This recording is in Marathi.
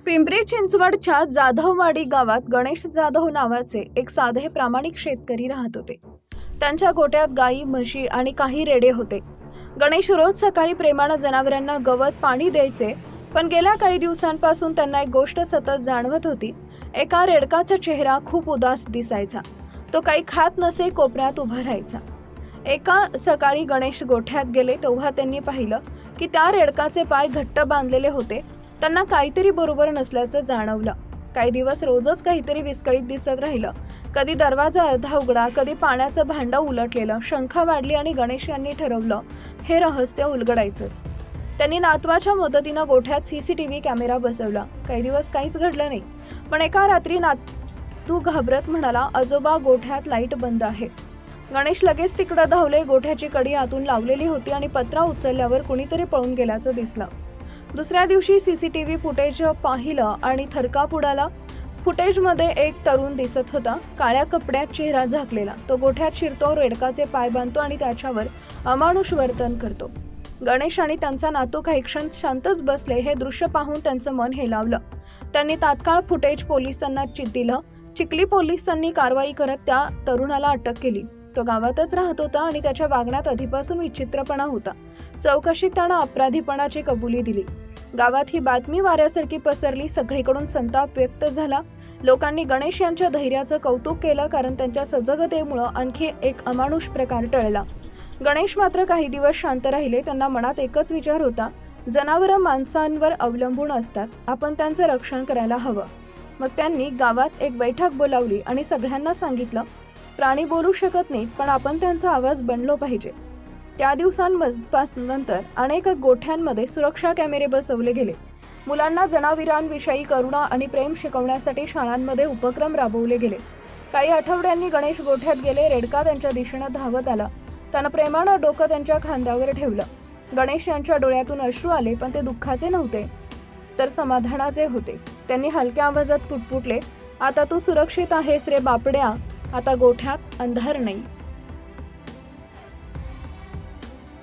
पिंपरी चिंचवडच्या जाधववाडी गावात गणेश जाधव नावाचे एक साधे प्रामाणिक शेतकरी राहत होते। त्यांच्या गोट्यात गायी, म्हशी आणि काही रेडे होते। गणेश रोज सकाळी प्रेमाने जनावरांना गवत पाणी द्यायचे, पण गेल्या काही दिवसांपासून त्यांना एक गोष्ट सतत जाणवत होती। एका रेडकाचा चेहरा खूप उदास दिसायचा। तो काही खात नसे, कोपऱ्यात उभा राहायचा। एका सकाळी गणेश गोठ्यात गेले तेव्हा त्यांनी पाहिलं की त्या रेडकाचे पाय घट्ट बांधलेले होते। त्यांना काहीतरी बरोबर नसल्याचं जाणवलं। काही दिवस रोजच काहीतरी विस्कळीत दिसत राहिलं। कधी दरवाजा अर्धा उघडा, कधी पाण्याचं भांडं उलटलेलं। शंका वाढली आणि गणेश यांनी ठरवलं हे रहस्य उलगडायचंच। त्यांनी नातवाच्या मदतीनं गोठ्यात सीसीटीव्ही कॅमेरा बसवला। काही दिवस काहीच घडलं नाही, पण एका रात्री नातू घाबरत म्हणाला, आजोबा गोठ्यात लाईट बंद आहे। गणेश लगेच तिकडे धावले। गोठ्याची कडी आतून लावलेली होती आणि पत्रा उचलल्यावर कुणीतरी पळून गेल्याचं दिसलं। दुसऱ्या दिवशी सीसीटीव्ही फुटेज पाहिलं आणि थरकाप उडाला। फुटेजमध्ये एक तरुण दिसत होता, काळ्या कपड्यात, चेहरा झाकलेला। तो गोठ्यात शिरतो, रेडकाचे पाय बांधतो आणि त्याच्यावर अमानुष वर्तन करतो। गणेश आणि त्यांचा नातू काही क्षण शांतच बसले। हे दृश्य पाहून त्यांचं मन हेलावलं। त्यांनी तात्काळ फुटेज पोलिसांना दिलं। चिखली पोलिसांनी कारवाई करत त्या तरुणाला अटक केली। तो गावातच राहत होता आणि त्याच्या वागण्यात आधीपासून विचित्रपणा होता। चौकशीत त्यानं अपराधीपणाची कबुली दिली। गावात ही बातमी वाऱ्यासारखी पसरली। सगळीकडून संताप व्यक्त झाला। लोकांनी गणेश यांच्या धैर्याचं कौतुक केलं, कारण त्यांच्या सजगतेमुळे आणखी एक अमानुष प्रकार टळला। गणेश मात्र काही दिवस शांत राहिले। त्यांना मनात एकच विचार होता, जनावरं माणसांवर अवलंबून असतात, आपण त्यांचं रक्षण करायला हवं। मग त्यांनी गावात एक बैठक बोलावली आणि सगळ्यांना सांगितलं, प्राणी बोलू शकत नाहीत, पण आपण त्यांचा आवाज बनलो पाहिजे। त्या दिवसांनंतर अनेक गोठ्यांमध्ये सुरक्षा कॅमेरे बसवले गेले। मुलांना जनावरांविषयी करुणा आणि प्रेम शिकवण्यासाठी शाळांमध्ये उपक्रम राबवले गेले। काही आठवड्यांनी गणेश गोठ्यात गेले। रेडका त्यांच्या दिशेने धावत आला। त्यानं प्रेमानं डोकं त्यांच्या खांद्यावर ठेवलं। गणेश यांच्या डोळ्यातून अश्रू आले, पण ते दुःखाचे नव्हते, तर समाधानाचे होते। त्यांनी हलक्या आवाजात पुटपुटले, आता तू सुरक्षित आहेस रे बापड्या, आता गोठ्यात अंधार नाही।